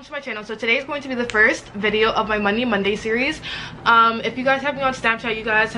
welcome to my channel. So today is going to be the first video of my Money Monday series. If you guys have me on Snapchat, you guys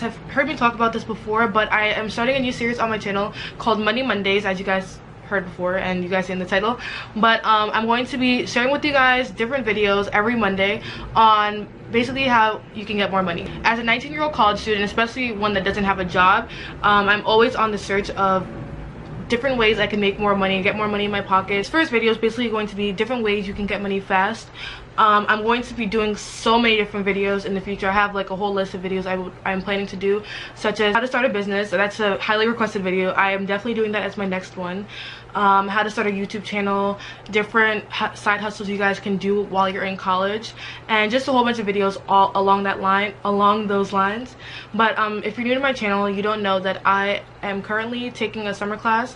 have heard me talk about this before, but I am starting a new series on my channel called Money Mondays, as you guys heard before and you guys see in the title. But I'm going to be sharing with you guys different videos every Monday on basically how you can get more money. As a 19-year-old college student, especially one that doesn't have a job, I'm always on the search of different ways I can make more money and get more money in my pocket. This first video is basically going to be different ways you can get money fast. I'm going to be doing so many different videos in the future. I have like a whole list of videos I'm planning to do, such as how to start a business. That's a highly requested video. I am definitely doing that as my next one. How to start a YouTube channel, different side hustles you guys can do while you're in college, and just a whole bunch of videos all along those lines. But if you're new to my channel, you don't know that I am currently taking a summer class.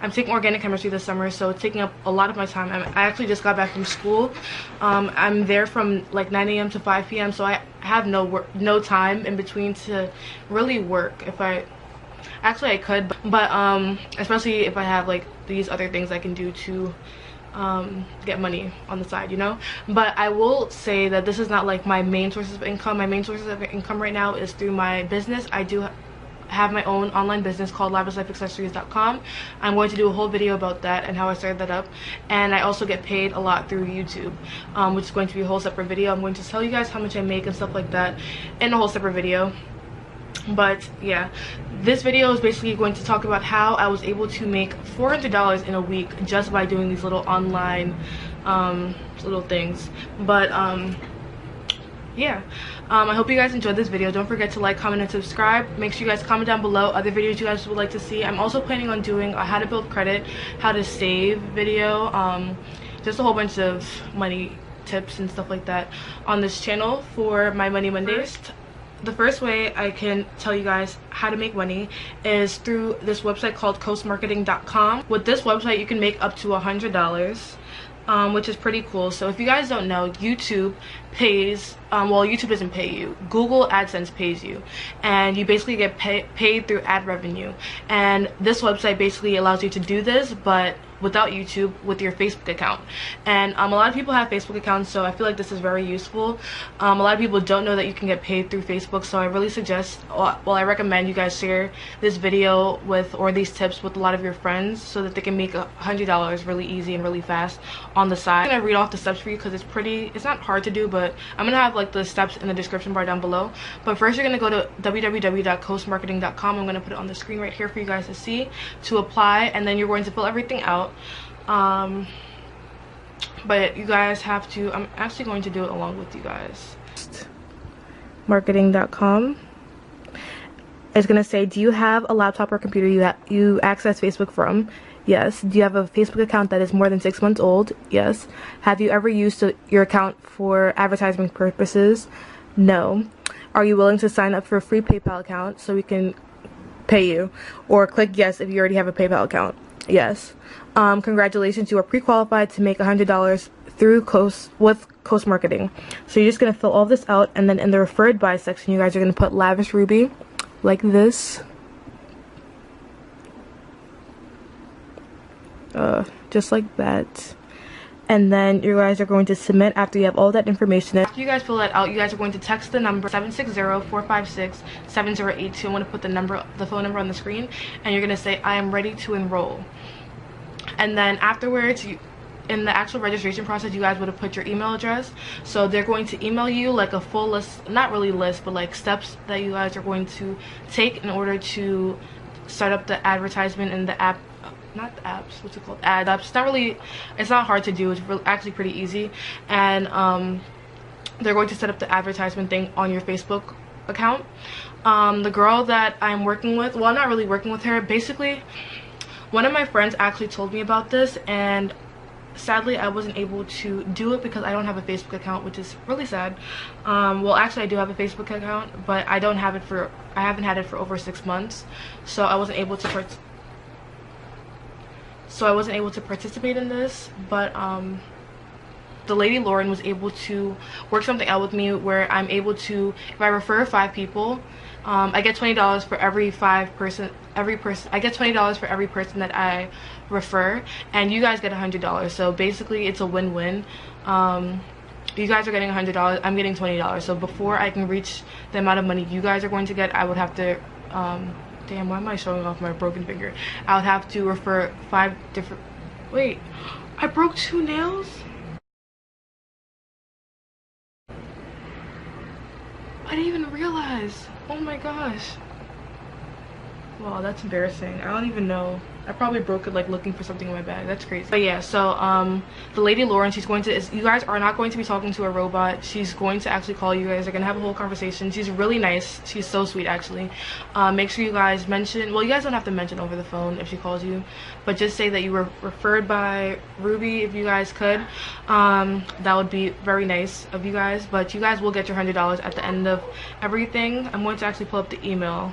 I'm taking organic chemistry this summer, so it's taking up a lot of my time. I actually just got back from school. I'm there from like 9 a.m. to 5 p.m. so I have no time in between to really work. I could, but especially if I have like these other things I can do to get money on the side, you know. But I will say that this is not like my main sources of income. My main sources of income right now is through my business. I do have my own online business called LavishLifeAccessories.com. I'm going to do a whole video about that and how I started that up. And I also get paid a lot through YouTube, which is going to be a whole separate video. I'm going to tell you guys how much I make and stuff like that in a whole separate video. But yeah, this video is basically going to talk about how I was able to make $400 in a week just by doing these little online little things. But yeah, I hope you guys enjoyed this video. Don't forget to like, comment, and subscribe. Make sure you guys comment down below other videos you guys would like to see. I'm also planning on doing a how to build credit, how to save video, just a whole bunch of money tips and stuff like that on this channel for my Money Mondays. The first way I can tell you guys how to make money is through this website called coastmarketing.com. With this website, you can make up to $100. Which is pretty cool. So if you guys don't know, YouTube pays, well, YouTube doesn't pay you. Google AdSense pays you, and you basically get paid through ad revenue. And this website basically allows you to do this, but without YouTube, with your Facebook account. And a lot of people have Facebook accounts, so I feel like this is very useful. A lot of people don't know that you can get paid through Facebook, so I really suggest, well, I recommend you guys share this video with, or these tips with, a lot of your friends so that they can make $100 really easy and really fast on the side. I'm gonna read off the steps for you because it's not hard to do, but I'm gonna have like the steps in the description bar down below. But first, you're gonna go to www.coastmarketing.com. I'm gonna put it on the screen right here for you guys to see, to apply, and then you're going to fill everything out. But you guys have to, I'm actually going to do it along with you guys. Marketing.com. It's gonna say, do you have a laptop or computer you access Facebook from? Yes. Do you have a Facebook account that is more than 6 months old? Yes. Have you ever used your account for advertising purposes? No. Are you willing to sign up for a free PayPal account so we can pay you? Or click yes if you already have a PayPal account. Yes. Congratulations, you are pre-qualified to make $100 through Coast Marketing. So you're just gonna fill all this out, and then in the referred by section, you guys are gonna put Lavish Ruby like this. Just like that. And then you guys are going to submit after you have all that information. After you guys fill that out, you guys are going to text the number 760-456-7082. I'm going to put the phone number on the screen, and you're going to say, I am ready to enroll. And then afterwards, in the actual registration process, you guys would have put your email address. So they're going to email you like a full list, not really list, but like steps that you guys are going to take in order to start up the advertisement in the app. Not the apps, what's it called? Ad apps. It's not hard to do. It's actually pretty easy. And they're going to set up the advertisement thing on your Facebook account. The girl that I'm working with, well, I'm not really working with her. Basically, one of my friends actually told me about this, and sadly I wasn't able to do it because I don't have a Facebook account, which is really sad. Well, actually I do have a Facebook account, but I haven't had it for over 6 months, so I wasn't able to participate in this. But the lady Lauren was able to work something out with me where I'm able to, if I refer 5 people, I get $20 for every I get $20 for every person that I refer, and you guys get $100. So basically it's a win-win. You guys are getting $100, I'm getting $20. So before I can reach the amount of money you guys are going to get, I would have to damn, why am I showing off my broken finger? I would have to refer 5 different, wait, I broke 2 nails? I didn't even realize. Oh my gosh. Wow, that's embarrassing. I don't even know. I probably broke it like looking for something in my bag. That's crazy. But yeah, so the lady Lauren, she's going to, you guys are not going to be talking to a robot. She's going to actually call you guys. They're gonna have a whole conversation. She's really nice. She's so sweet, actually. Make sure you guys mention, well, you guys don't have to mention over the phone if she calls you, but just say that you were referred by Ruby if you guys could. That would be very nice of you guys, but you guys will get your $100 at the end of everything. I'm going to actually pull up the email.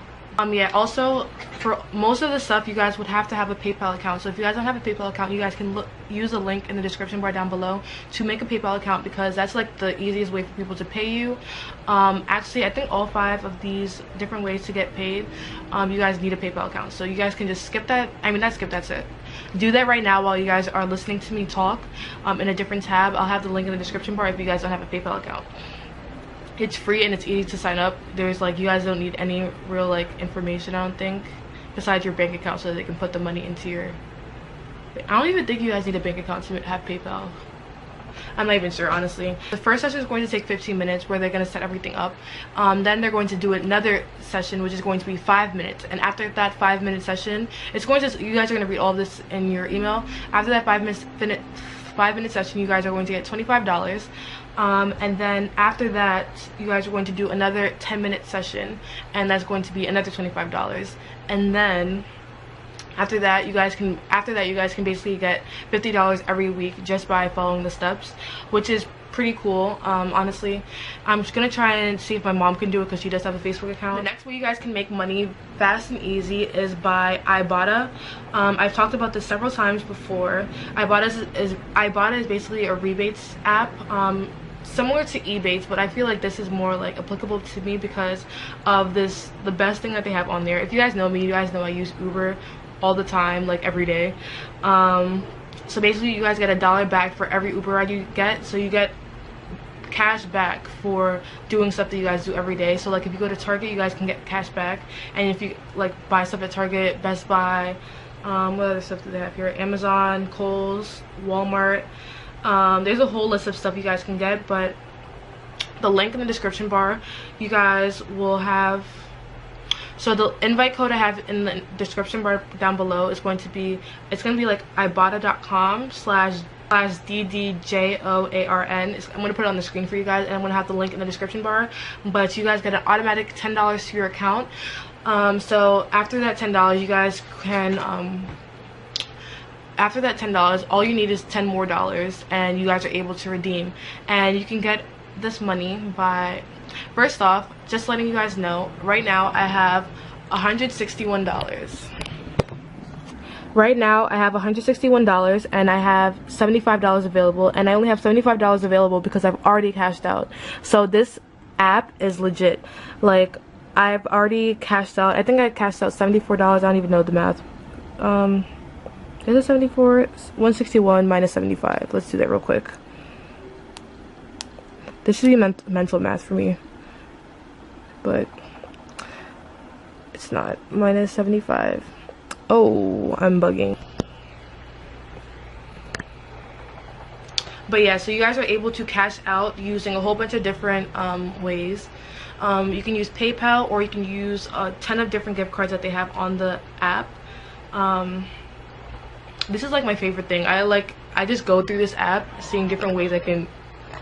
Yeah, also for most of the stuff you guys would have to have a PayPal account. So if you guys don't have a PayPal account, you guys can use a link in the description bar down below to make a PayPal account, because that's like the easiest way for people to pay you. Actually, I think all 5 of these different ways to get paid, you guys need a PayPal account. So you guys can just skip that. I mean, not skip, that's it. Do that right now while you guys are listening to me talk in a different tab. I'll have the link in the description bar if you guys don't have a PayPal account. It's free and it's easy to sign up. There's like, you guys don't need any real like information, I don't think, besides your bank account, so they can put the money into your, I don't even think you guys need a bank account to have PayPal. I'm not even sure, honestly. The first session is going to take 15 minutes where they're going to set everything up. Then they're going to do another session which is going to be 5 minutes, and after that 5-minute session, it's going to, you guys are going to read all this in your email. After that 5-minute session, you guys are going to get $25. And then after that, you guys are going to do another 10-minute session, and that's going to be another $25. And then after that you guys can basically get $50 every week just by following the steps, which is pretty cool. Honestly, I'm just gonna try and see if my mom can do it, because she does have a Facebook account. The next way you guys can make money fast and easy is by Ibotta. I've talked about this several times before. Ibotta is basically a rebates app, similar to Ebates, but I feel like this is more like applicable to me because of the best thing that they have on there. If you guys know me, you guys know I use Uber all the time, like every day. So basically you guys get $1 back for every Uber ride you get, so you get cash back for doing stuff that you guys do every day. So like if you go to Target, you guys can get cash back, and if you like buy stuff at Target, Best Buy, what other stuff do they have here, Amazon, Kohl's, Walmart, there's a whole list of stuff you guys can get. But the link in the description bar, you guys will have, so the invite code I have in the description bar down below is going to be, it's going to be like ibotta.com/DDJOARN. I'm going to put it on the screen for you guys, and I'm going to have the link in the description bar. But you guys get an automatic $10 to your account. So after that $10, you guys can, after that $10, all you need is $10 more, and you guys are able to redeem. And you can get this money by, first off, just letting you guys know, right now I have $161. Right now I have $161 and I have $75 available, and I only have $75 available because I've already cashed out. So this app is legit. Like, I've already cashed out. I think I cashed out $74. I don't even know the math. Is it 74? 161 minus 75. Let's do that real quick. This should be mental math for me, but it's not. Minus 75. Oh, I'm bugging. But yeah, so you guys are able to cash out using a whole bunch of different ways. You can use PayPal, or you can use a ton of different gift cards that they have on the app. This is like my favorite thing. I just go through this app seeing different ways I can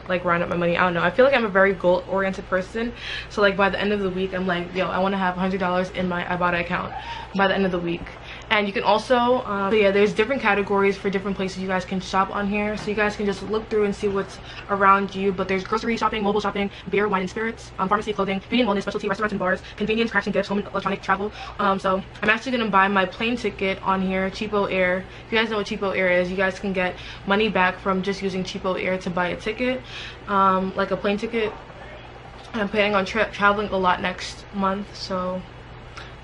like round up my money. I don't know, I feel like I'm a very goal oriented person, so like by the end of the week I'm like, yo, I want to have $100 in my Ibotta account by the end of the week. And you can also so yeah, there's different categories for different places you guys can shop on here, so you guys can just look through and see what's around you. But there's grocery shopping, mobile shopping, beer, wine and spirits, pharmacy, clothing, beauty and wellness, specialty restaurants and bars, convenience, crafts and gifts, home and electronic, travel. So I'm actually gonna buy my plane ticket on here, Cheapo Air. If you guys know what Cheapo Air is, you guys can get money back from just using Cheapo Air to buy a ticket, like a plane ticket. And I'm planning on traveling a lot next month, so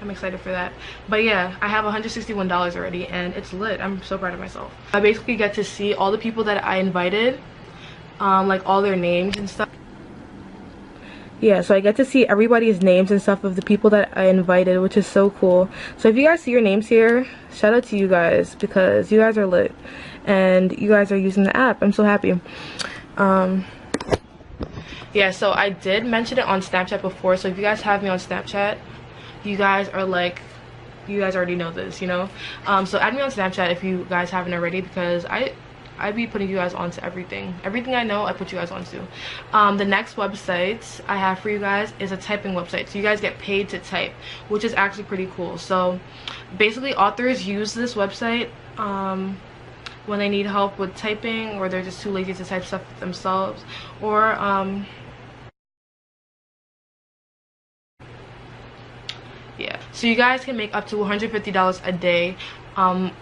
I'm excited for that. But yeah, I have $161 already and it's lit. I'm so proud of myself. I basically get to see all the people that I invited, like all their names and stuff. Yeah, so I get to see everybody's names and stuff of the people that I invited, which is so cool. So if you guys see your names here, shout out to you guys because you guys are lit and you guys are using the app. I'm so happy. Yeah, so I did mention it on Snapchat before, so if you guys have me on Snapchat, you guys are like, you guys already know this, you know. So add me on Snapchat if you guys haven't already, because I be putting you guys onto everything I know. I put you guys onto. The next website I have for you guys is a typing website, so you guys get paid to type, which is actually pretty cool. So basically authors use this website when they need help with typing, or they're just too lazy to type stuff themselves, or yeah, so you guys can make up to $150 a day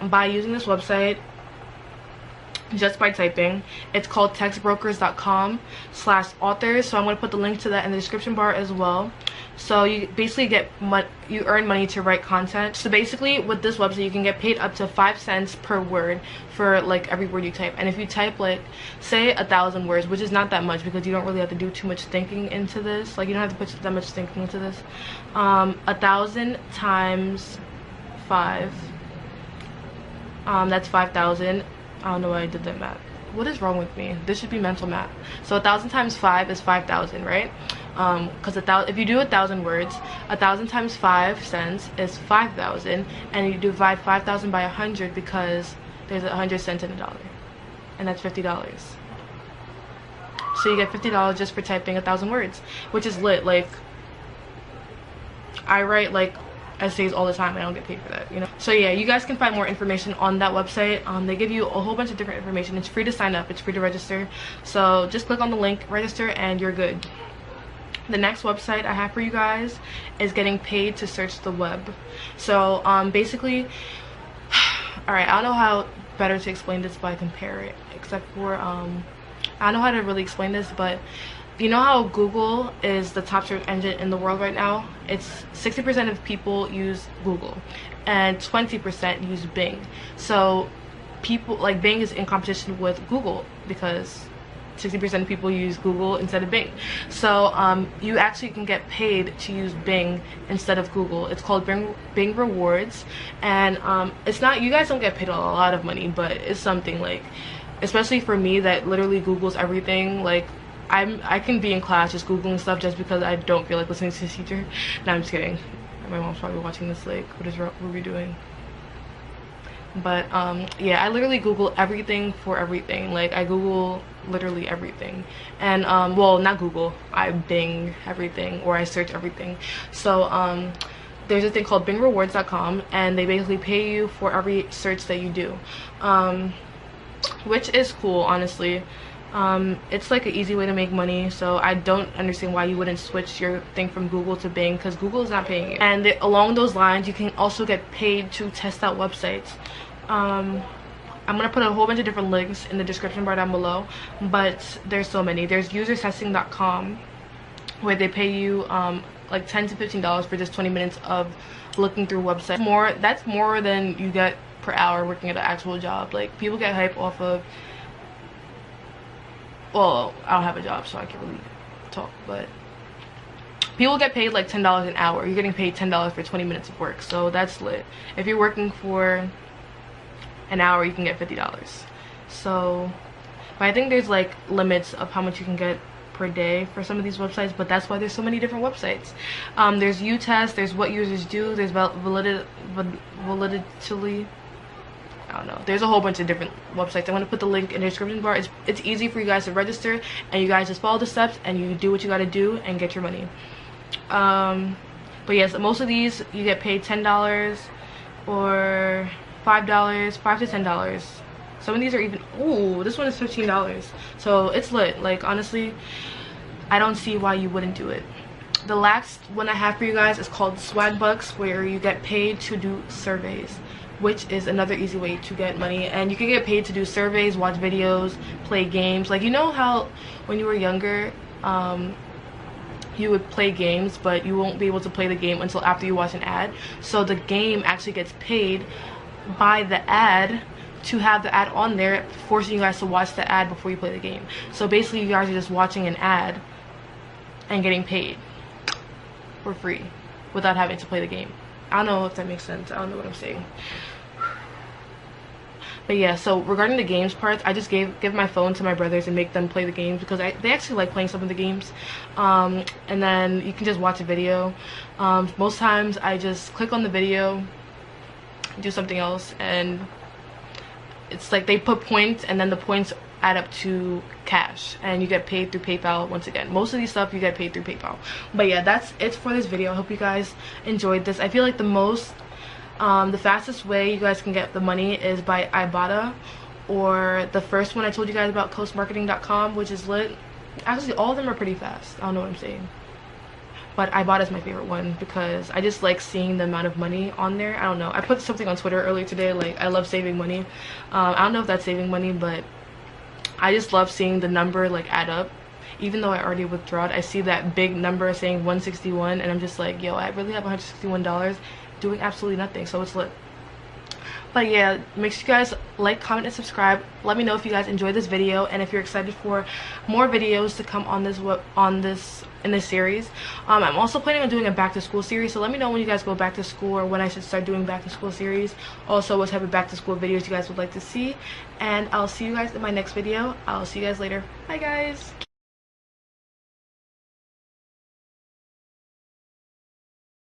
by using this website just by typing. It's called textbrokers.com/authors, so I'm going to put the link to that in the description bar as well. So you basically get you earn money to write content. So basically with this website you can get paid up to 5 cents per word for like every word you type. And if you type like say 1,000 words, which is not that much because you don't really have to do too much thinking into this, like you don't have to put that much thinking into this, 1,000 times 5, that's 5,000. I don't know why I did that math. What is wrong with me? This should be mental math. So 1,000 times 5 is 5,000, right? Because if you do 1,000 words, 1,000 times 5 cents is 5,000, and you divide 5,000 by 100 because there's 100 cents in a dollar, and that's $50. So you get $50 just for typing 1,000 words, which is lit. Like I write like essays all the time. I don't get paid for that, you know. So yeah, you guys can find more information on that website. They give you a whole bunch of different information. It's free to sign up, it's free to register, so just click on the link, register, and you're good. The next website I have for you guys is getting paid to search the web. So basically, all right, I don't know how better to explain this by compare it, except for I don't know how to really explain this, but you know how Google is the top search engine in the world right now? It's 60% of people use Google and 20% use Bing. So people like Bing is in competition with Google because 60% of people use Google instead of Bing. So you actually can get paid to use Bing instead of Google. It's called Bing Rewards, and it's not, you guys don't get paid a lot of money, but it's something, like, especially for me that literally Googles everything. Like I can be in class just Googling stuff just because I don't feel like listening to the teacher. No, I'm just kidding. My mom's probably watching this like, what are we doing? But yeah, I literally Google everything for everything. Like I Google literally everything, and well, not Google, I Bing everything, or I search everything. So there's a thing called bingrewards.com, and they basically pay you for every search that you do, which is cool, honestly. It's like an easy way to make money, so I don't understand why you wouldn't switch your thing from Google to Bing, because Google is not paying you. And along those lines, you can also get paid to test out websites. I'm gonna put a whole bunch of different links in the description bar down below, but there's so many. There's usertesting.com, where they pay you like $10 to $15 for just 20 minutes of looking through websites. That's more than you get per hour working at an actual job. Like people get hype off of, well, I don't have a job, so I can't really talk, but people get paid like $10 an hour. You're getting paid $10 for 20 minutes of work, so that's lit. If you're working for an hour, you can get $50. So, but I think there's like limits of how much you can get per day for some of these websites, but that's why there's so many different websites. There's UTest, there's What Users Do, there's Validity, I don't know. There's a whole bunch of different websites. I'm going to put the link in the description bar. It's easy for you guys to register, and you guys just follow the steps and you do what you got to do and get your money. But yes, most of these you get paid $10, or $5, $5 to $10. Some of these are even, oh, this one is $15. So it's lit. Like, honestly, I don't see why you wouldn't do it. The last one I have for you guys is called Swagbucks, where you get paid to do surveys, which is another easy way to get money. And you can get paid to do surveys, watch videos, play games. Like, you know how when you were younger, you would play games, but you won't be able to play the game until after you watch an ad. So the game actually gets paid by the ad to have the ad on there, forcing you guys to watch the ad before you play the game. So basically, you guys are just watching an ad and getting paid for free without having to play the game. I don't know if that makes sense. I don't know what I'm saying. But yeah, so regarding the games parts, I just give my phone to my brothers and make them play the games, because they actually like playing some of the games. And then you can just watch a video. Most times I just click on the video, do something else, and it's like they put points, and then the points add up to cash, and you get paid through PayPal. Once again, most of these stuff you get paid through PayPal. But yeah, that's it for this video. I hope you guys enjoyed this. I feel like the fastest way you guys can get the money is by Ibotta, or the first one I told you guys about, coastmarketing.com, which is lit. Actually, all of them are pretty fast. I don't know what I'm saying, but Ibotta is my favorite one because I just like seeing the amount of money on there. I don't know, I put something on Twitter earlier today, like, I love saving money. I don't know if that's saving money, but I just love seeing the number like add up. Even though I already withdrawed, I see that big number saying 161, and I'm just like, yo, I really have $161 doing absolutely nothing. So it's lit. But yeah, make sure you guys like, comment, and subscribe. Let me know if you guys enjoyed this video, and if you're excited for more videos to come on in this series. I'm also planning on doing a back to school series, so let me know when you guys go back to school, or when I should start doing back to school series. Also, what type of back to school videos you guys would like to see. And I'll see you guys in my next video. I'll see you guys later. Bye guys.